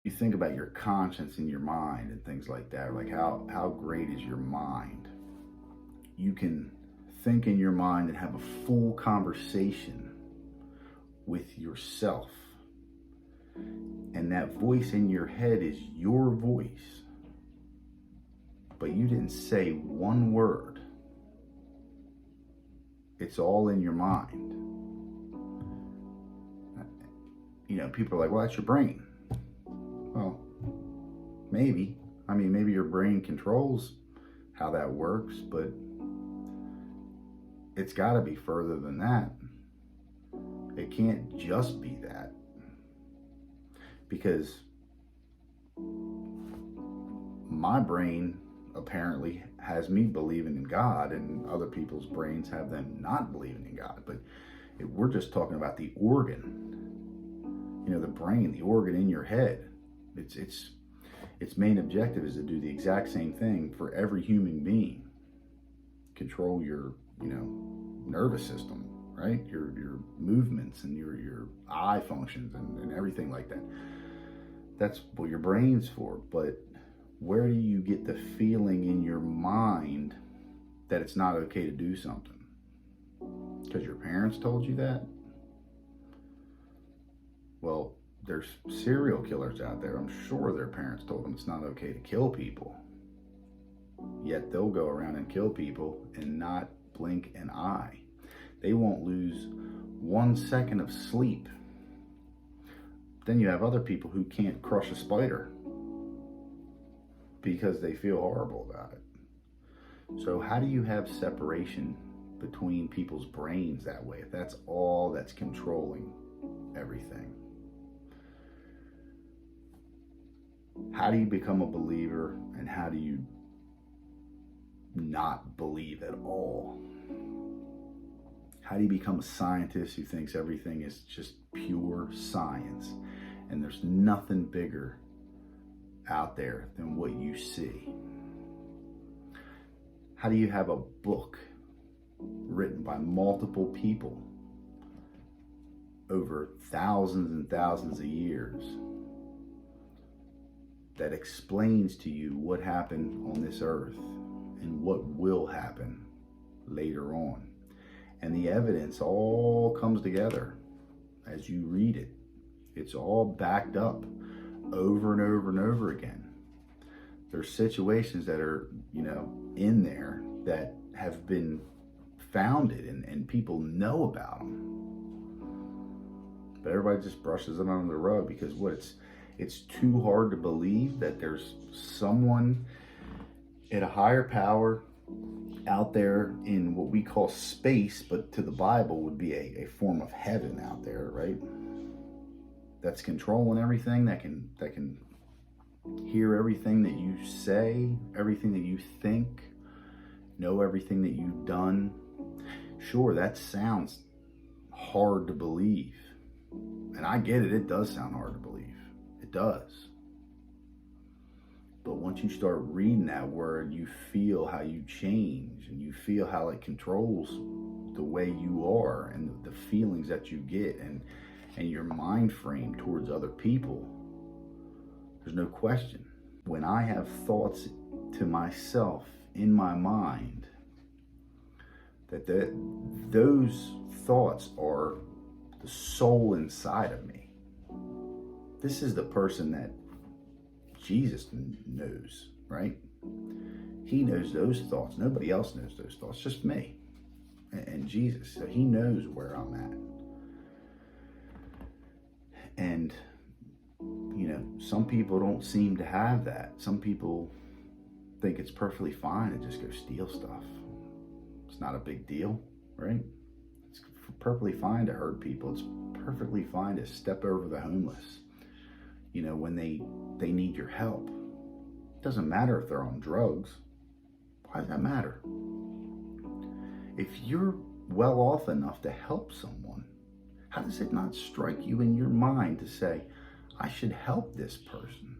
You think about your conscience and your mind and things like that, like how great is your mind? You can think in your mind and have a full conversation with yourself. And that voice in your head is your voice. But you didn't say one word. It's all in your mind. People are like, well, that's your brain. Well, maybe. I mean, maybe your brain controls how that works, but it's got to be further than that. It can't just be that. Because my brain apparently has me believing in God, and other people's brains have them not believing in God. But we're just talking about the organ. The brain, the organ in your head. Its main objective is to do the exact same thing for every human being. Control your, nervous system, right? Your movements and your eye functions and everything like that. That's what your brain's for. But where do you get the feeling in your mind that it's not okay to do something? Because your parents told you that? Well, there's serial killers out there. I'm sure their parents told them it's not okay to kill people. Yet they'll go around and kill people and not blink an eye. They won't lose 1 second of sleep. Then you have other people who can't crush a spider because they feel horrible about it. So how do you have separation between people's brains that way, if that's all that's controlling everything? How do you become a believer, and how do you not believe at all? How do you become a scientist who thinks everything is just pure science and there's nothing bigger out there than what you see? How do you have a book written by multiple people over thousands and thousands of years that explains to you what happened on this earth and what will happen later on? And the evidence all comes together as you read it. It's all backed up over and over and over again. There's situations that are, in there that have been founded and people know about them. But everybody just brushes them under the rug because it's too hard to believe that there's someone at a higher power out there in what we call space, but to the Bible would be a form of heaven out there, right? That's controlling everything, that can hear everything that you say, everything that you think, know everything that you've done. Sure, that sounds hard to believe. And I get it, it does sound hard to believe. It does. But once you start reading that word, you feel how you change, and you feel how it controls the way you are and the feelings that you get and your mind frame towards other people. There's no question. When I have thoughts to myself in my mind, those thoughts are the soul inside of me. This is the person that Jesus knows, right? He knows those thoughts. Nobody else knows those thoughts, just me and Jesus. So he knows where I'm at. And, some people don't seem to have that. Some people think it's perfectly fine to just go steal stuff. It's not a big deal, right? It's perfectly fine to hurt people. It's perfectly fine to step over the homeless, when they need your help. It doesn't matter if they're on drugs. Why does that matter? If you're well off enough to help someone, how does it not strike you in your mind to say, I should help this person?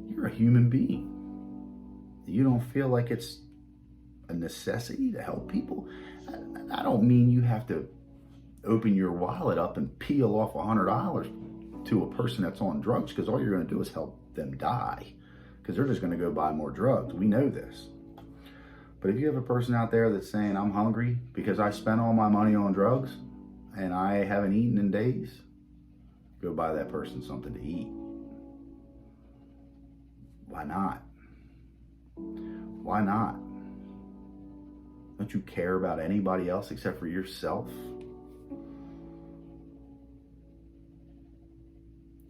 You're a human being. You don't feel like it's a necessity to help people? I don't mean you have to open your wallet up and peel off $100 to a person that's on drugs, because all you're going to do is help them die, because they're just going to go buy more drugs. We know this. But if you have a person out there that's saying, I'm hungry because I spent all my money on drugs and I haven't eaten in days, go buy that person something to eat. Why not? Why not? Don't you care about anybody else except for yourself?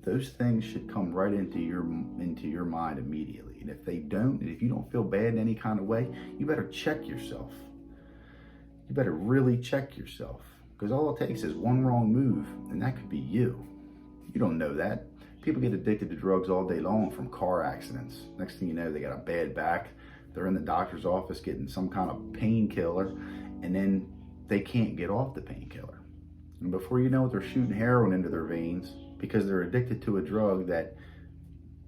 Those things should come right into your mind immediately. And if they don't, and if you don't feel bad in any kind of way, you better check yourself. You better really check yourself, because all it takes is one wrong move, and that could be you. You don't know that. People get addicted to drugs all day long from car accidents. Next thing you know, they got a bad back. They're in the doctor's office getting some kind of painkiller, and then they can't get off the painkiller. And before you know it, they're shooting heroin into their veins because they're addicted to a drug that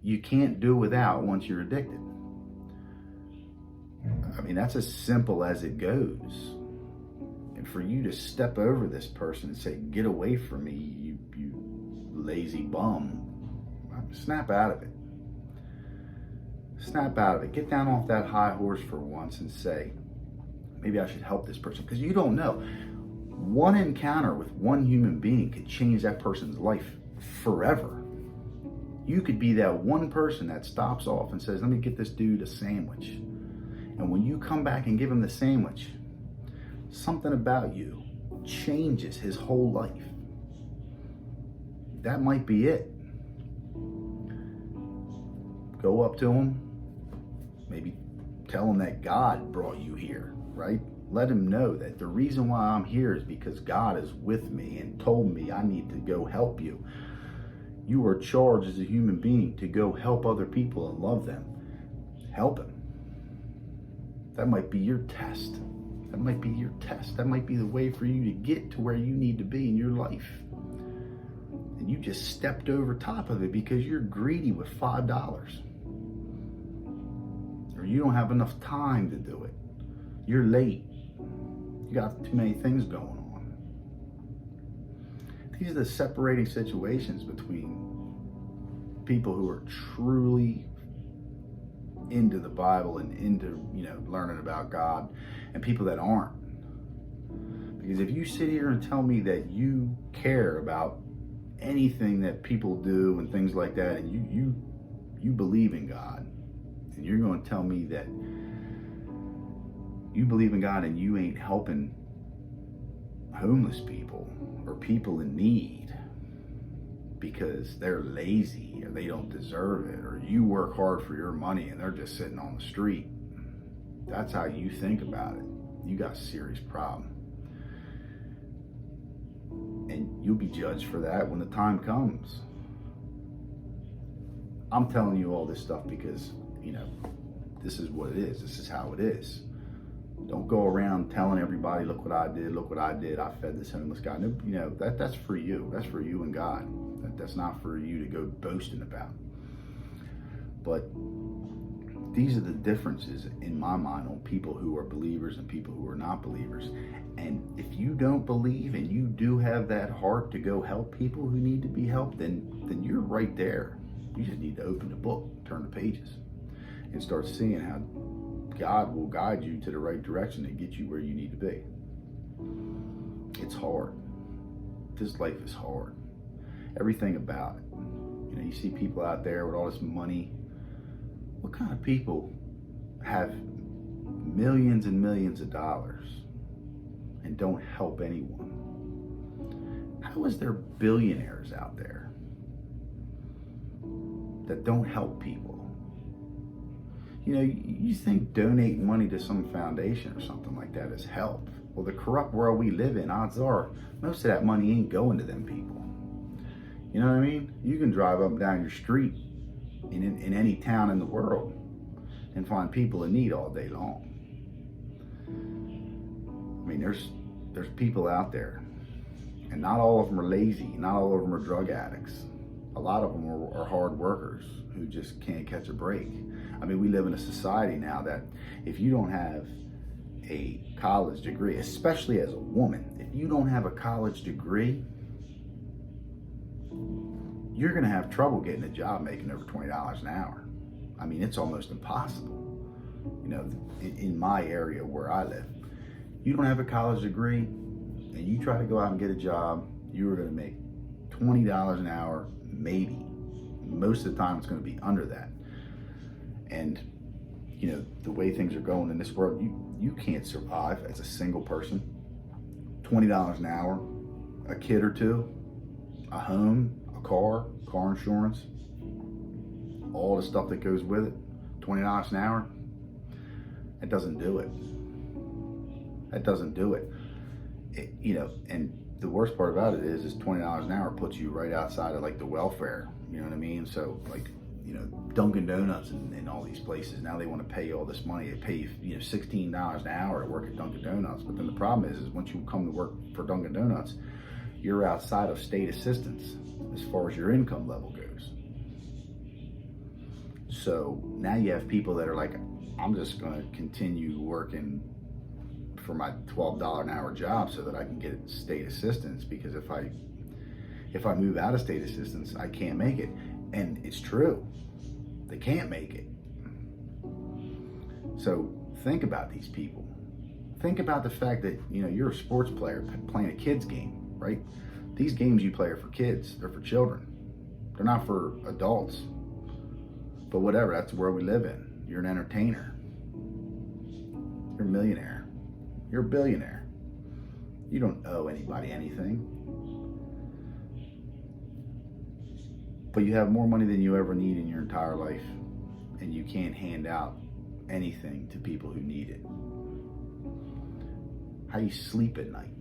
you can't do without once you're addicted. I mean, that's as simple as it goes. And for you to step over this person and say, get away from me, you lazy bum, snap out of it. Snap out of it. Get down off that high horse for once and say, maybe I should help this person. Because you don't know. One encounter with one human being could change that person's life forever. You could be that one person that stops off and says, let me get this dude a sandwich. And when you come back and give him the sandwich, something about you changes his whole life. That might be it. Go up to him, maybe tell him that God brought you here, right? Let him know that the reason why I'm here is because God is with me and told me I need to go help you. You are charged as a human being to go help other people and love them. Help him. That might be your test. That might be your test. That might be the way for you to get to where you need to be in your life. And you just stepped over top of it because you're greedy with $5. Or you don't have enough time to do it. You're late. You got too many things going on. These are the separating situations between people who are truly into the Bible and into, learning about God, and people that aren't. Because if you sit here and tell me that you care about anything that people do and things like that, and you believe in God, and you're going to tell me that you believe in God and you ain't helping homeless people or people in need because they're lazy or they don't deserve it, or you work hard for your money and they're just sitting on the street, that's how you think about it, you got a serious problem. And you'll be judged for that when the time comes. I'm telling you all this stuff because, this is what it is. This is how it is. Don't go around telling everybody, look what I did. I fed this homeless guy. No, that's for you. That's for you and God. That's not for you to go boasting about. But these are the differences in my mind on people who are believers and people who are not believers. And if you don't believe and you do have that heart to go help people who need to be helped, then you're right there. You just need to open the book, turn the pages, and start seeing how God will guide you to the right direction and get you where you need to be. It's hard. This life is hard. Everything about it. You see people out there with all this money. What kind of people have millions and millions of dollars and don't help anyone? How is there billionaires out there that don't help people? You think donating money to some foundation or something like that is help. Well, the corrupt world we live in, odds are most of that money ain't going to them people. You know what I mean? You can drive up and down your street in any town in the world and find people in need all day long. I mean, there's people out there, and not all of them are lazy. Not all of them are drug addicts. A lot of them are hard workers who just can't catch a break. I mean, we live in a society now that if you don't have a college degree, especially as a woman, if you don't have a college degree, you're going to have trouble getting a job making over $20 an hour. I mean, it's almost impossible. You know, in my area where I live, you don't have a college degree and you try to go out and get a job, you are going to make $20 an hour, maybe. Most of the time it's going to be under that. And, you know, the way things are going in this world, you can't survive as a single person. $20 an hour, a kid or two, a home, a car insurance, all the stuff that goes with it, $20 an hour, that doesn't do it. That doesn't do it. You know, and the worst part about it is $20 an hour puts you right outside of like the welfare, you know what I mean? So like, you know, Dunkin' Donuts and all these places, now they want to pay you all this money. They pay you, you know, $16 an hour to work at Dunkin' Donuts. But then the problem is once you come to work for Dunkin' Donuts, you're outside of state assistance as far as your income level goes. So now you have people that are like, I'm just going to continue working for my $12 an hour job so that I can get state assistance, because if I move out of state assistance, I can't make it. And it's true. They can't make it. So think about these people. Think about the fact that, you know, you're a sports player playing a kid's game, right? These games you play are for kids. They're for children. They're not for adults. But whatever, that's the world we live in. You're an entertainer. You're a millionaire. You're a billionaire. You don't owe anybody anything. But you have more money than you ever need in your entire life, and you can't hand out anything to people who need it. How you sleep at night.